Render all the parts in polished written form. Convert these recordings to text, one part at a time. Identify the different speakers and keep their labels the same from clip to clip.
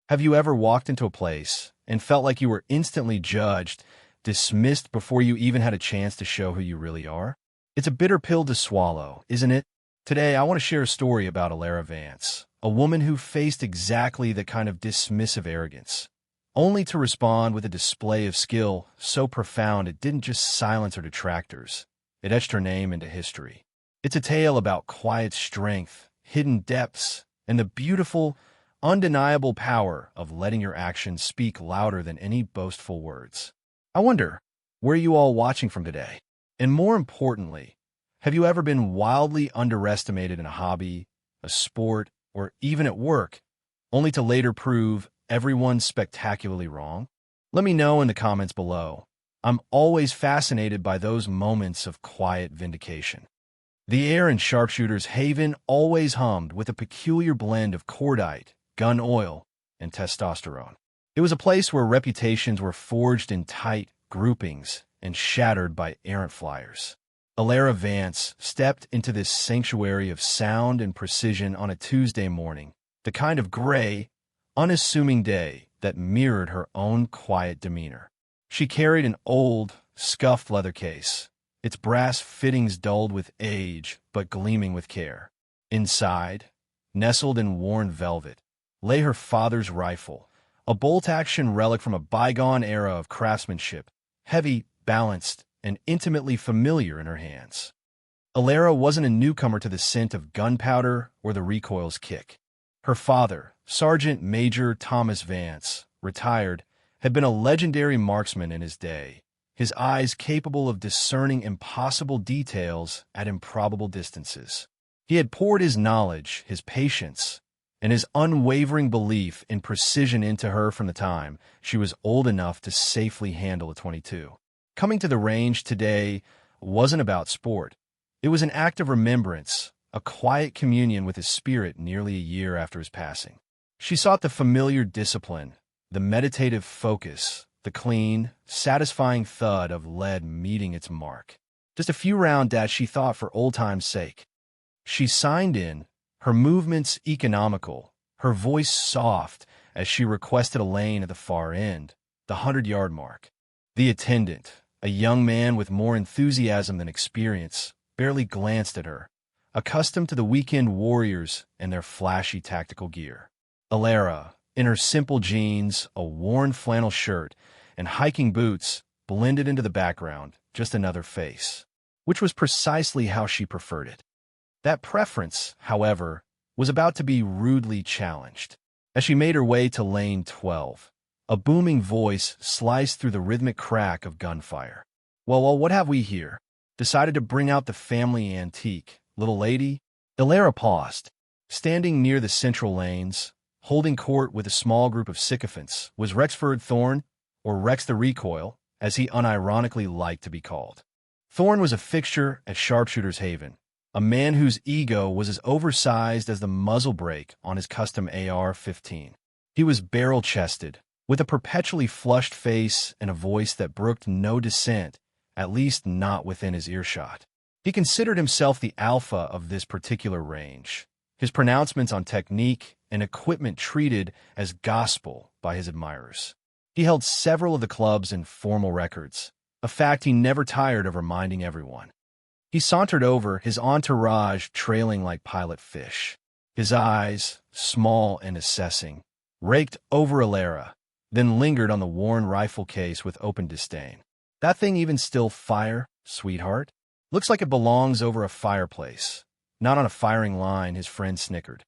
Speaker 1: Have you ever walked into a place and felt like you were instantly judged, dismissed before you even had a chance to show who you really are? It's a bitter pill to swallow, isn't it? Today, I want to share a story about Alara Vance, a woman who faced exactly the kind of dismissive arrogance, only to respond with a display of skill so profound it didn't just silence her detractors, it etched her name into history. It's a tale about quiet strength, hidden depths, and the beautiful, undeniable power of letting your actions speak louder than any boastful words. I wonder, where are you all watching from today? And more importantly, have you ever been wildly underestimated in a hobby, a sport, or even at work, only to later prove everyone's spectacularly wrong? Let me know in the comments below. I'm always fascinated by those moments of quiet vindication. The air in Sharpshooter's Haven always hummed with a peculiar blend of cordite, gun oil, and testosterone. It was a place where reputations were forged in tight groupings and shattered by errant flyers. Alara Vance stepped into this sanctuary of sound and precision on a Tuesday morning, the kind of gray, unassuming day that mirrored her own quiet demeanor. She carried an old, scuffed leather case, its brass fittings dulled with age but gleaming with care. Inside, nestled in worn velvet, lay her father's rifle, a bolt-action relic from a bygone era of craftsmanship, heavy, balanced, and intimately familiar in her hands. Alara wasn't a newcomer to the scent of gunpowder or the recoil's kick. Her father, Sergeant Major Thomas Vance, retired, had been a legendary marksman in his day, his eyes capable of discerning impossible details at improbable distances. He had poured his knowledge, his patience, and his unwavering belief in precision into her from the time she was old enough to safely handle a .22. Coming to the range today wasn't about sport. It was an act of remembrance, a quiet communion with his spirit nearly a year after his passing. She sought the familiar discipline, the meditative focus, the clean, satisfying thud of lead meeting its mark. Just a few round that she thought for old time's sake. She signed in, her movements economical, her voice soft as she requested a lane at the far end, the 100-yard mark. The attendant, a young man with more enthusiasm than experience, barely glanced at her, accustomed to the weekend warriors and their flashy tactical gear. Alara, in her simple jeans, a worn flannel shirt, and hiking boots, blended into the background, just another face, which was precisely how she preferred it. That preference, however, was about to be rudely challenged. As she made her way to lane 12, a booming voice sliced through the rhythmic crack of gunfire. Well, what have we here? Decided to bring out the family antique, little lady? Alara paused. Standing near the central lanes, holding court with a small group of sycophants, was Rexford Thorne, or Rex the Recoil, as he unironically liked to be called. Thorne was a fixture at Sharpshooter's Haven, a man whose ego was as oversized as the muzzle brake on his custom AR-15. He was barrel-chested, with a perpetually flushed face and a voice that brooked no dissent, at least not within his earshot. He considered himself the alpha of this particular range, his pronouncements on technique and equipment treated as gospel by his admirers. He held several of the club's informal records, a fact he never tired of reminding everyone. He sauntered over, his entourage trailing like pilot fish. His eyes, small and assessing, raked over Alara, then lingered on the worn rifle case with open disdain. That thing even still fire, sweetheart? Looks like it belongs over a fireplace, not on a firing line, his friend snickered.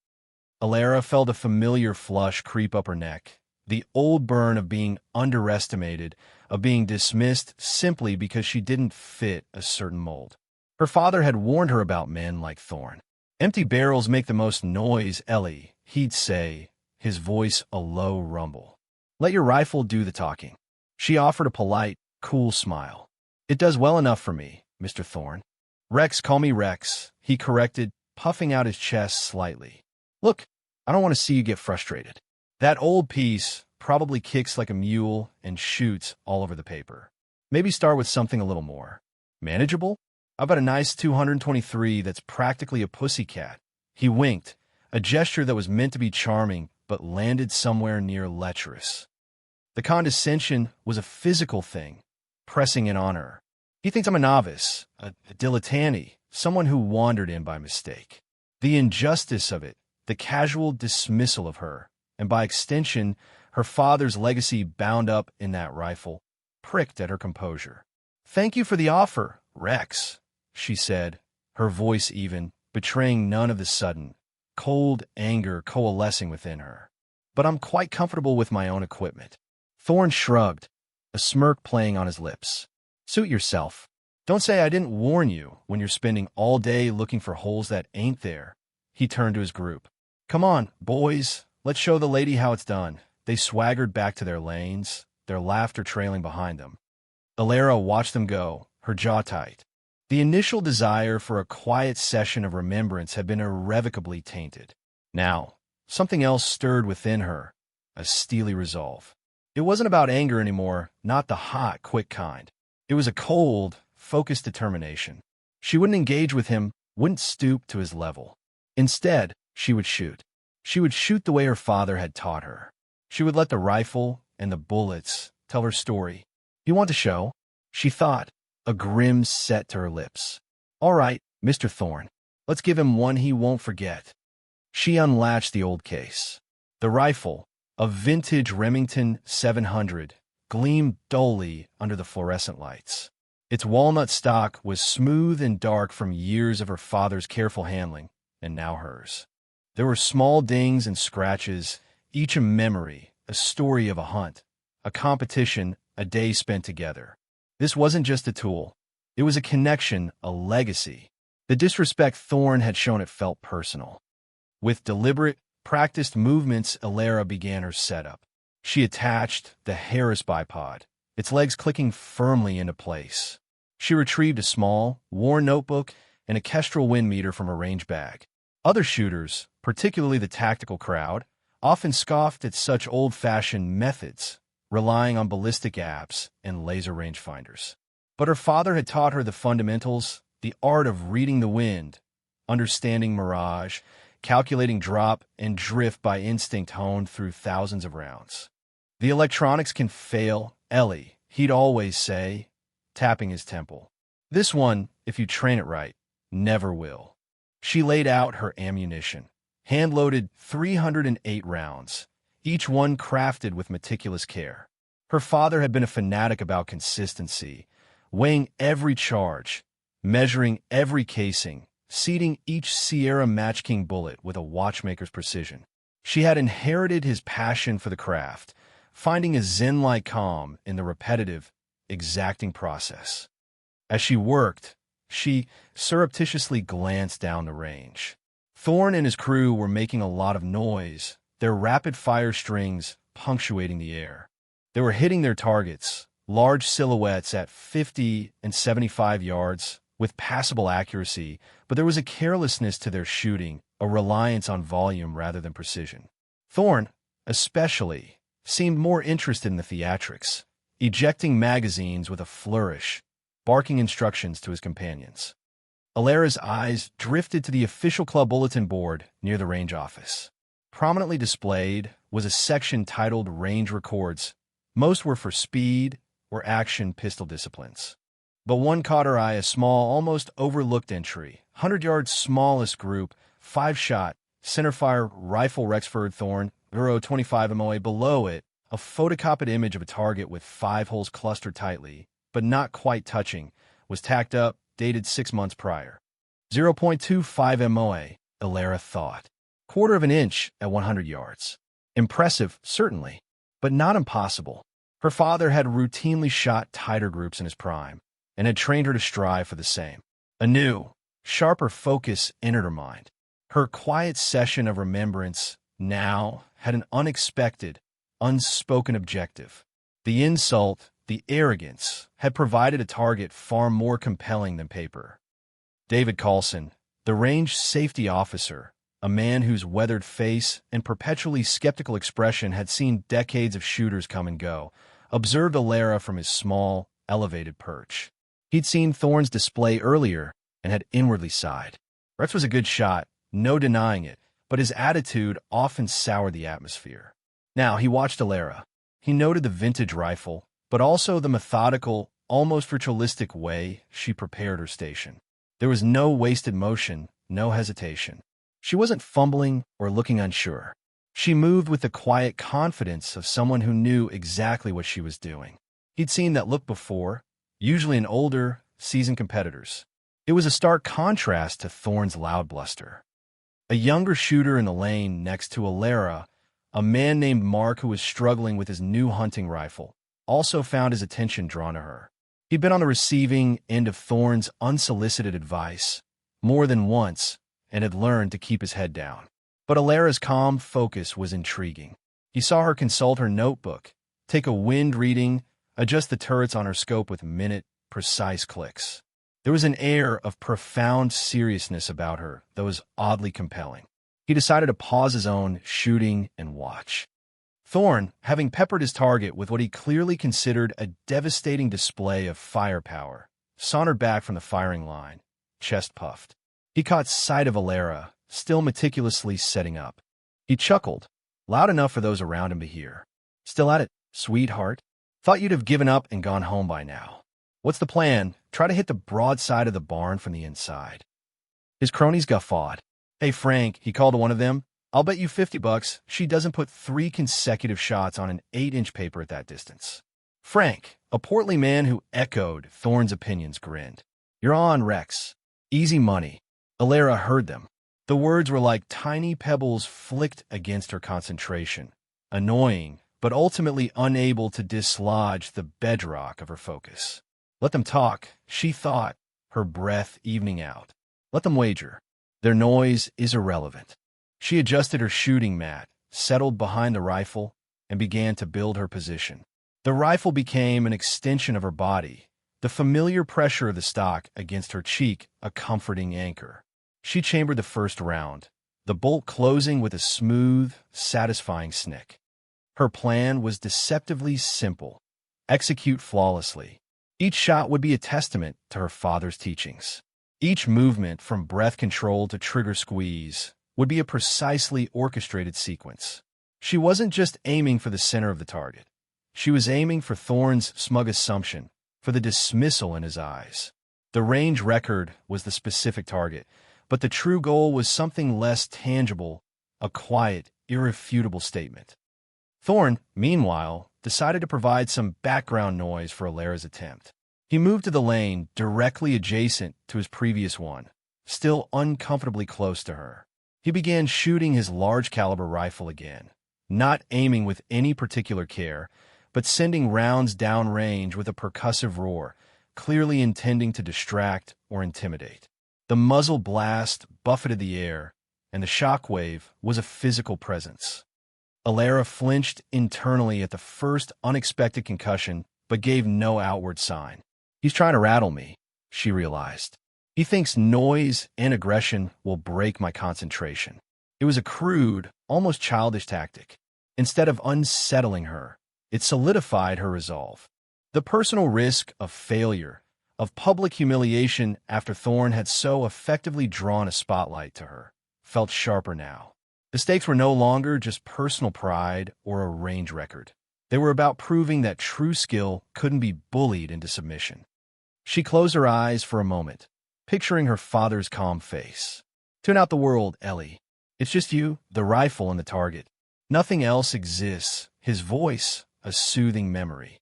Speaker 1: Alara felt a familiar flush creep up her neck, the old burn of being underestimated, of being dismissed simply because she didn't fit a certain mold. Her father had warned her about men like Thorne. Empty barrels make the most noise, Ellie, he'd say, his voice a low rumble. Let your rifle do the talking. She offered a polite, cool smile. It does well enough for me, Mr. Thorne. Rex, call me Rex, he corrected, puffing out his chest slightly. Look, I don't want to see you get frustrated. That old piece probably kicks like a mule and shoots all over the paper. Maybe start with something a little more manageable? How about a nice 223 that's practically a pussycat? He winked, a gesture that was meant to be charming but landed somewhere near lecherous. The condescension was a physical thing, pressing in on her. He thinks I'm a novice, a dilettante, someone who wandered in by mistake. The injustice of it, the casual dismissal of her, and by extension, her father's legacy bound up in that rifle, pricked at her composure. "Thank you for the offer, Rex," she said, her voice even, betraying none of the sudden, cold anger coalescing within her. "But I'm quite comfortable with my own equipment." Thorne shrugged, a smirk playing on his lips. "Suit yourself. Don't say I didn't warn you when you're spending all day looking for holes that ain't there." He turned to his group. "Come on, boys, let's show the lady how it's done." They swaggered back to their lanes, their laughter trailing behind them. Alara watched them go, her jaw tight. The initial desire for a quiet session of remembrance had been irrevocably tainted. Now, something else stirred within her, a steely resolve. It wasn't about anger anymore, not the hot, quick kind. It was a cold, focused determination. She wouldn't engage with him, wouldn't stoop to his level. Instead, she would shoot. She would shoot the way her father had taught her. She would let the rifle and the bullets tell her story. "You want to show?" she thought, a grim set to her lips. "All right, Mr. Thorne, let's give him one he won't forget." She unlatched the old case. The rifle, a vintage Remington 700, gleamed dully under the fluorescent lights. Its walnut stock was smooth and dark from years of her father's careful handling, and now hers. There were small dings and scratches, each a memory, a story of a hunt, a competition, a day spent together. This wasn't just a tool. It was a connection, a legacy. The disrespect Thorne had shown it felt personal. With deliberate, practiced movements, Alara began her setup. She attached the Harris bipod, its legs clicking firmly into place. She retrieved a small, worn notebook and a Kestrel wind meter from her range bag. Other shooters, particularly the tactical crowd, often scoffed at such old-fashioned methods, relying on ballistic apps and laser rangefinders. But her father had taught her the fundamentals, the art of reading the wind, understanding mirage, calculating drop and drift by instinct honed through thousands of rounds. "The electronics can fail, Ellie," he'd always say, tapping his temple. "This one, if you train it right, never will." She laid out her ammunition, hand-loaded 308 rounds, each one crafted with meticulous care. Her father had been a fanatic about consistency, weighing every charge, measuring every casing, seating each Sierra Match King bullet with a watchmaker's precision. She had inherited his passion for the craft, finding a zen-like calm in the repetitive, exacting process. As she worked, she surreptitiously glanced down the range. Thorne and his crew were making a lot of noise, their rapid-fire strings punctuating the air. They were hitting their targets, large silhouettes at 50 and 75 yards, with passable accuracy, but there was a carelessness to their shooting, a reliance on volume rather than precision. Thorne, especially, seemed more interested in the theatrics, ejecting magazines with a flourish, barking instructions to his companions. Alara's eyes drifted to the official club bulletin board near the range office. Prominently displayed was a section titled Range Records. Most were for speed or action pistol disciplines. But one caught her eye, a small, almost overlooked entry. 100 yards smallest group, 5-shot, centerfire rifle Rexford Thorne, 0.25 MOA. Below it, a photocopied image of a target with 5 holes clustered tightly, but not quite touching, was tacked up, dated 6 months prior. 0.25 MOA, Alara thought. Quarter of an inch at 100 yards. Impressive, certainly, but not impossible. Her father had routinely shot tighter groups in his prime, and had trained her to strive for the same. A new, sharper focus entered her mind. Her quiet session of remembrance now had an unexpected, unspoken objective. The insult, the arrogance, had provided a target far more compelling than paper. David Carlson, the range safety officer, a man whose weathered face and perpetually skeptical expression had seen decades of shooters come and go, observed Alara from his small, elevated perch. He'd seen Thorne's display earlier and had inwardly sighed. Rex was a good shot, no denying it, but his attitude often soured the atmosphere. Now, he watched Alara. He noted the vintage rifle, but also the methodical, almost ritualistic way she prepared her station. There was no wasted motion, no hesitation. She wasn't fumbling or looking unsure. She moved with the quiet confidence of someone who knew exactly what she was doing. He'd seen that look before, usually in older, seasoned competitors. It was a stark contrast to Thorne's loud bluster. A younger shooter in the lane next to Alara, a man named Mark who was struggling with his new hunting rifle, also found his attention drawn to her. He'd been on the receiving end of Thorne's unsolicited advice more than once and had learned to keep his head down. But Alara's calm focus was intriguing. He saw her consult her notebook, take a wind reading, adjust the turrets on her scope with minute-precise clicks. There was an air of profound seriousness about her that was oddly compelling. He decided to pause his own shooting and watch. Thorne, having peppered his target with what he clearly considered a devastating display of firepower, sauntered back from the firing line, chest puffed. He caught sight of Alara, still meticulously setting up. He chuckled, loud enough for those around him to hear. "Still at it, sweetheart? Thought you'd have given up and gone home by now. What's the plan? Try to hit the broadside of the barn from the inside." His cronies guffawed. "Hey, Frank," he called to one of them, "I'll bet you $50 she doesn't put 3 consecutive shots on an 8-inch paper at that distance." Frank, a portly man who echoed Thorne's opinions, grinned. "You're on, Rex. Easy money." Alara heard them. The words were like tiny pebbles flicked against her concentration, annoying, but ultimately unable to dislodge the bedrock of her focus. Let them talk, she thought, her breath evening out. Let them wager. Their noise is irrelevant. She adjusted her shooting mat, settled behind the rifle, and began to build her position. The rifle became an extension of her body, the familiar pressure of the stock against her cheek a comforting anchor. She chambered the first round, the bolt closing with a smooth, satisfying snick. Her plan was deceptively simple. Execute flawlessly. Each shot would be a testament to her father's teachings. Each movement, from breath control to trigger squeeze, would be a precisely orchestrated sequence. She wasn't just aiming for the center of the target. She was aiming for Thorne's smug assumption, for the dismissal in his eyes. The range record was the specific target, but the true goal was something less tangible, a quiet, irrefutable statement. Thorne, meanwhile, decided to provide some background noise for Alara's attempt. He moved to the lane directly adjacent to his previous one, still uncomfortably close to her. He began shooting his large-caliber rifle again, not aiming with any particular care, but sending rounds downrange with a percussive roar, clearly intending to distract or intimidate. The muzzle blast buffeted the air, and the shockwave was a physical presence. Alara flinched internally at the first unexpected concussion, but gave no outward sign. "He's trying to rattle me," she realized. "He thinks noise and aggression will break my concentration." It was a crude, almost childish tactic. Instead of unsettling her, it solidified her resolve. The personal risk of failure, of public humiliation after Thorne had so effectively drawn a spotlight to her, felt sharper now. The stakes were no longer just personal pride or a range record. They were about proving that true skill couldn't be bullied into submission. She closed her eyes for a moment, picturing her father's calm face. "Tune out the world, Ellie. It's just you, the rifle, and the target. Nothing else exists," his voice a soothing memory.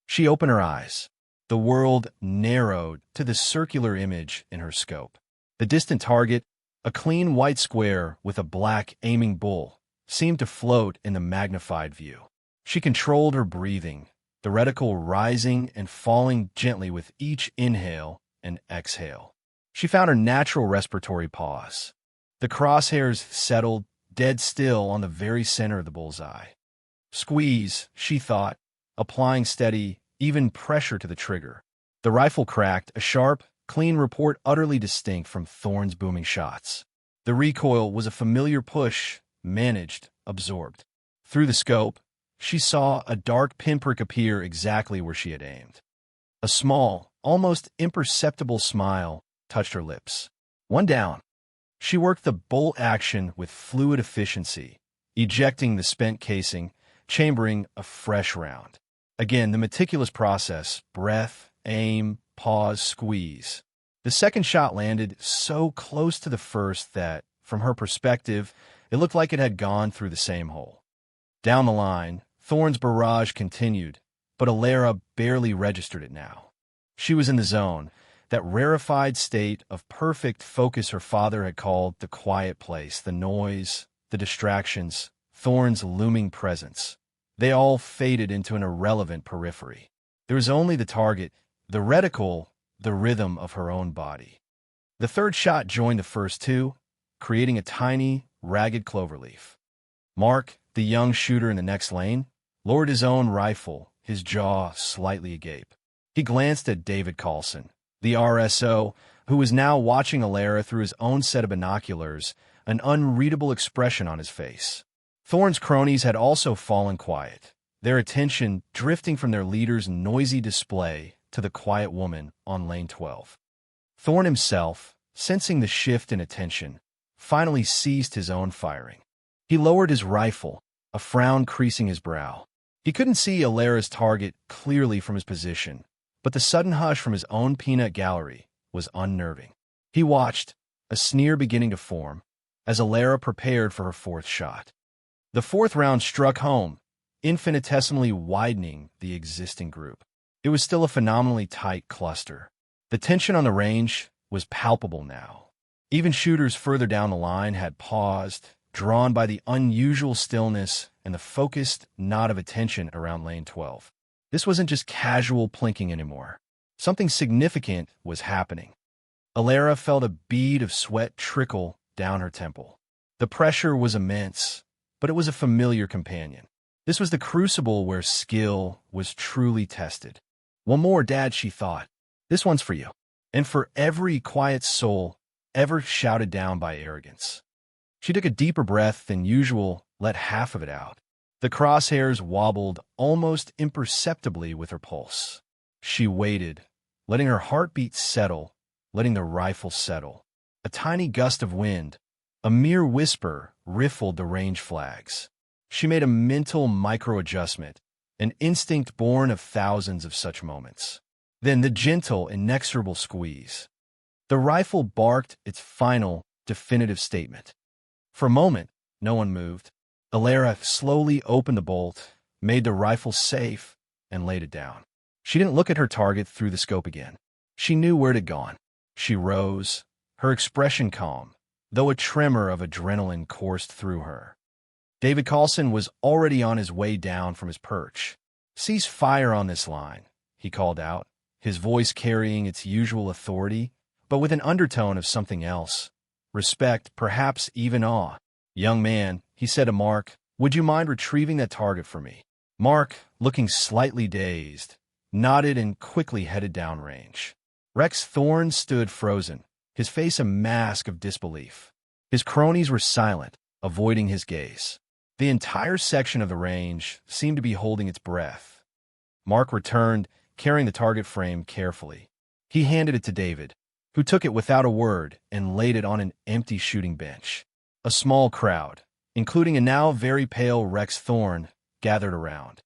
Speaker 1: She opened her eyes. The world narrowed to the circular image in her scope. The distant target, a clean white square with a black aiming bull, seemed to float in the magnified view. She controlled her breathing, the reticle rising and falling gently with each inhale and exhale. She found her natural respiratory pause. The crosshairs settled, dead still on the very center of the bullseye. Squeeze, she thought, applying steady, even pressure to the trigger. The rifle cracked, a sharp, clean report utterly distinct from Thorne's booming shots. The recoil was a familiar push, managed, absorbed. Through the scope, she saw a dark pinprick appear exactly where she had aimed. A small, almost imperceptible smile touched her lips. "One down." She worked the bolt action with fluid efficiency, ejecting the spent casing, chambering a fresh round. Again, the meticulous process: breath, aim, pause, squeeze. The second shot landed so close to the first that, from her perspective, it looked like it had gone through the same hole. Down the line, Thorne's barrage continued, but Alara barely registered it now. She was in the zone, that rarefied state of perfect focus her father had called the quiet place. The noise, the distractions, Thorne's looming presence, they all faded into an irrelevant periphery. There was only the target, the reticle, the rhythm of her own body. The third shot joined the first two, creating a tiny, ragged cloverleaf. Mark, the young shooter in the next lane, lowered his own rifle, his jaw slightly agape. He glanced at David Carlson, the RSO, who was now watching Alara through his own set of binoculars, an unreadable expression on his face. Thorne's cronies had also fallen quiet, their attention drifting from their leader's noisy display to the quiet woman on lane 12. Thorne himself, sensing the shift in attention, finally ceased his own firing. He lowered his rifle, a frown creasing his brow. He couldn't see Alara's target clearly from his position, but the sudden hush from his own peanut gallery was unnerving. He watched, a sneer beginning to form, as Alara prepared for her fourth shot. The fourth round struck home, infinitesimally widening the existing group. It was still a phenomenally tight cluster. The tension on the range was palpable now. Even shooters further down the line had paused, drawn by the unusual stillness and the focused knot of attention around lane 12. This wasn't just casual plinking anymore. Something significant was happening. Alara felt a bead of sweat trickle down her temple. The pressure was immense, but it was a familiar companion. This was the crucible where skill was truly tested. One more, Dad, she thought. This one's for you. And for every quiet soul ever shouted down by arrogance. She took a deeper breath than usual, let half of it out. The crosshairs wobbled almost imperceptibly with her pulse. She waited, letting her heartbeat settle, letting the rifle settle. A tiny gust of wind, a mere whisper, riffled the range flags. She made a mental micro-adjustment, an instinct born of thousands of such moments. Then the gentle, inexorable squeeze. The rifle barked its final, definitive statement. For a moment, no one moved. Alara slowly opened the bolt, made the rifle safe, and laid it down. She didn't look at her target through the scope again. She knew where it had gone. She rose, her expression calm, though a tremor of adrenaline coursed through her. David Carlson was already on his way down from his perch. "Cease fire on this line," he called out, his voice carrying its usual authority, but with an undertone of something else. Respect, perhaps even awe. "Young man," he said to Mark, "would you mind retrieving that target for me?" Mark, looking slightly dazed, nodded and quickly headed downrange. Rex Thorne stood frozen, his face a mask of disbelief. His cronies were silent, avoiding his gaze. The entire section of the range seemed to be holding its breath. Mark returned, carrying the target frame carefully. He handed it to David, who took it without a word and laid it on an empty shooting bench. A small crowd, including a now very pale Rex Thorne, gathered around.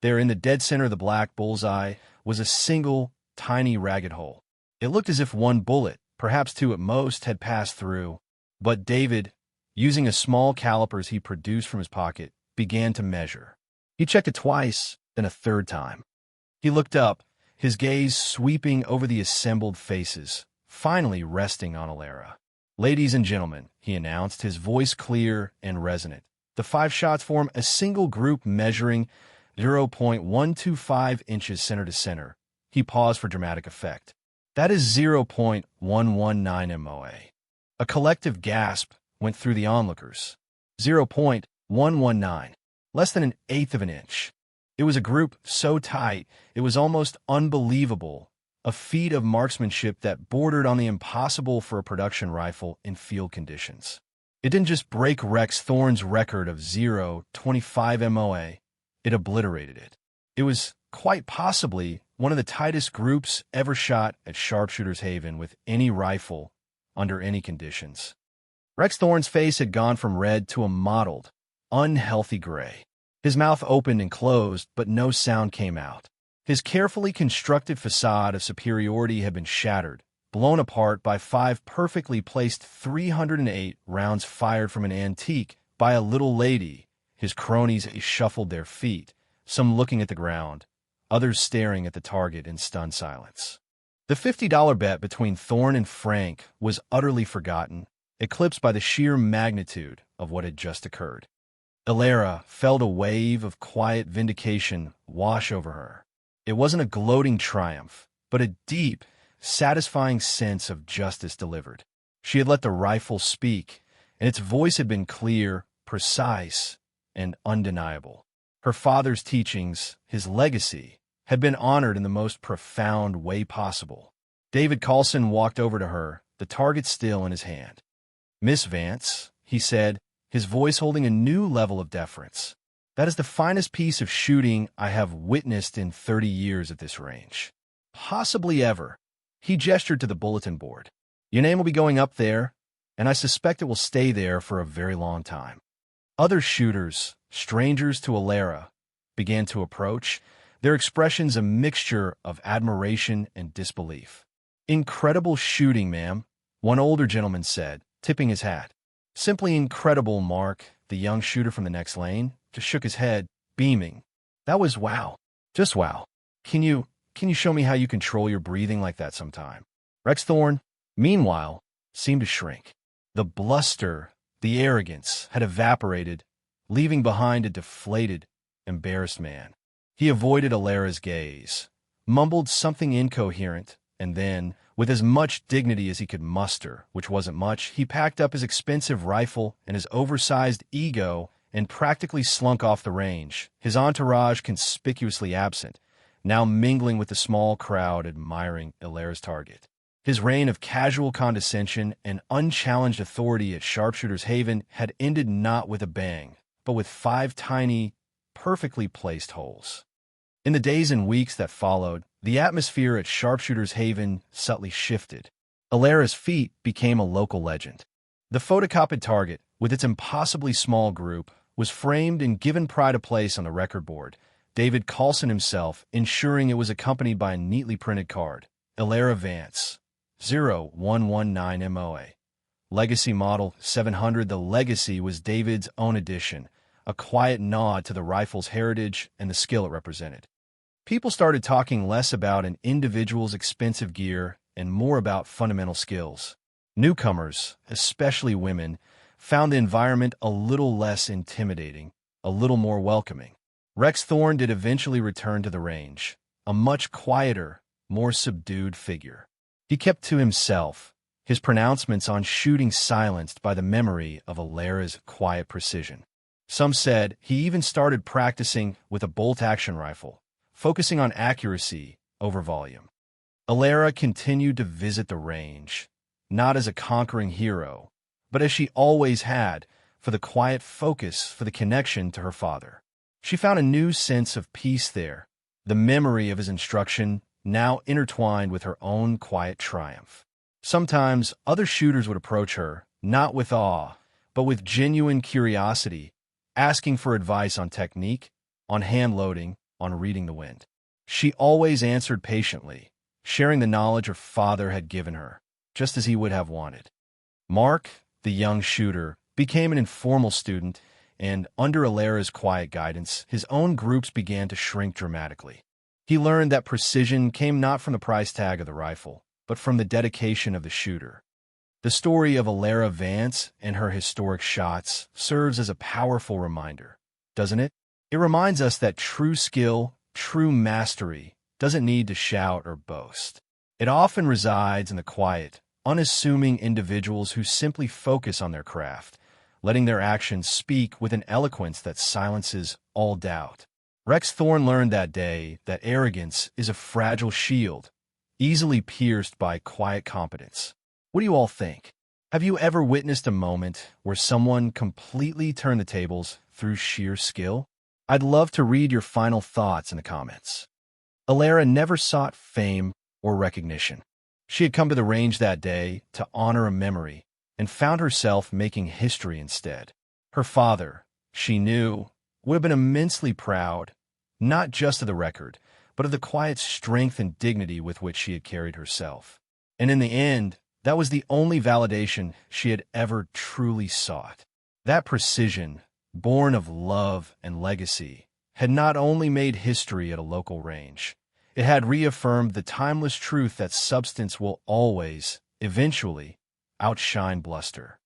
Speaker 1: There, in the dead center of the black bullseye, was a single, tiny, ragged hole. It looked as if one bullet, perhaps two at most, had passed through. But David, using a small calipers he produced from his pocket, began to measure. He checked it twice, then a third time. He looked up, his gaze sweeping over the assembled faces, finally resting on Alara. "Ladies and gentlemen," he announced, his voice clear and resonant. "The 5 shots form a single group measuring 0.125 inches center to center." He paused for dramatic effect. "That is 0.119 MOA. A collective gasp went through the onlookers. 0.119. Less than an eighth of an inch. It was a group so tight, it was almost unbelievable, a feat of marksmanship that bordered on the impossible for a production rifle in field conditions. It didn't just break Rex Thorne's record of 0.25 MOA, it obliterated it. It was, quite possibly, one of the tightest groups ever shot at Sharpshooter's Haven with any rifle, under any conditions. Rex Thorne's face had gone from red to a mottled, unhealthy gray. His mouth opened and closed, but no sound came out. His carefully constructed facade of superiority had been shattered, blown apart by 5 perfectly placed 308 rounds fired from an antique by a little lady. His cronies shuffled their feet, some looking at the ground, others staring at the target in stunned silence. The $50 bet between Thorne and Frank was utterly forgotten, eclipsed by the sheer magnitude of what had just occurred. Elara felt a wave of quiet vindication wash over her. It wasn't a gloating triumph, but a deep, satisfying sense of justice delivered. She had let the rifle speak, and its voice had been clear, precise, and undeniable. Her father's teachings, his legacy, had been honored in the most profound way possible. David Carlson walked over to her, the target still in his hand. "Miss Vance," he said, his voice holding a new level of deference. "That is the finest piece of shooting I have witnessed in 30 years at this range. Possibly ever." He gestured to the bulletin board. "Your name will be going up there, and I suspect it will stay there for a very long time." Other shooters, strangers to Elara, began to approach, their expressions a mixture of admiration and disbelief. "Incredible shooting, ma'am," one older gentleman said, tipping his hat. "Simply incredible, Mark," the young shooter from the next lane just shook his head, beaming. "That was wow. Just wow. Can you show me how you control your breathing like that sometime?" Rex Thorne, meanwhile, seemed to shrink. The bluster, the arrogance had evaporated, leaving behind a deflated, embarrassed man. He avoided Elara's gaze, mumbled something incoherent, and then, with as much dignity as he could muster, which wasn't much, he packed up his expensive rifle and his oversized ego and practically slunk off the range, his entourage conspicuously absent, now mingling with the small crowd admiring Elara's target. His reign of casual condescension and unchallenged authority at Sharpshooter's Haven had ended not with a bang, but with 5 tiny, perfectly placed holes. In the days and weeks that followed, the atmosphere at Sharpshooter's Haven subtly shifted. Elara's feat became a local legend. The photocopied target, with its impossibly small group, was framed and given pride of place on the record board, David Carlson himself ensuring it was accompanied by a neatly printed card. Elara Vance, 0119 MOA. Legacy Model 700. The Legacy was David's own addition, a quiet nod to the rifle's heritage and the skill it represented. People started talking less about an individual's expensive gear and more about fundamental skills. Newcomers, especially women, found the environment a little less intimidating, a little more welcoming. Rex Thorne did eventually return to the range, a much quieter, more subdued figure. He kept to himself, his pronouncements on shooting silenced by the memory of Elara's quiet precision. Some said he even started practicing with a bolt-action rifle, focusing on accuracy over volume. Elara continued to visit the range, not as a conquering hero, but as she always had, for the quiet focus, for the connection to her father. She found a new sense of peace there, the memory of his instruction now intertwined with her own quiet triumph. Sometimes other shooters would approach her, not with awe, but with genuine curiosity, asking for advice on technique, on hand loading, on reading the wind. She always answered patiently, sharing the knowledge her father had given her, just as he would have wanted. Mark, the young shooter, became an informal student, and under Elara's quiet guidance, his own groups began to shrink dramatically. He learned that precision came not from the price tag of the rifle, but from the dedication of the shooter. The story of Elara Vance and her historic shots serves as a powerful reminder, doesn't it? It reminds us that true skill, true mastery, doesn't need to shout or boast. It often resides in the quiet, unassuming individuals who simply focus on their craft, letting their actions speak with an eloquence that silences all doubt. Rex Thorne learned that day that arrogance is a fragile shield, easily pierced by quiet competence. What do you all think? Have you ever witnessed a moment where someone completely turned the tables through sheer skill? I'd love to read your final thoughts in the comments. Elara never sought fame or recognition. She had come to the range that day to honor a memory, and found herself making history instead. Her father, she knew, would have been immensely proud, not just of the record, but of the quiet strength and dignity with which she had carried herself. And in the end, that was the only validation she had ever truly sought. That precision, born of love and legacy, had not only made history at a local range, it had reaffirmed the timeless truth that substance will always, eventually, outshine bluster.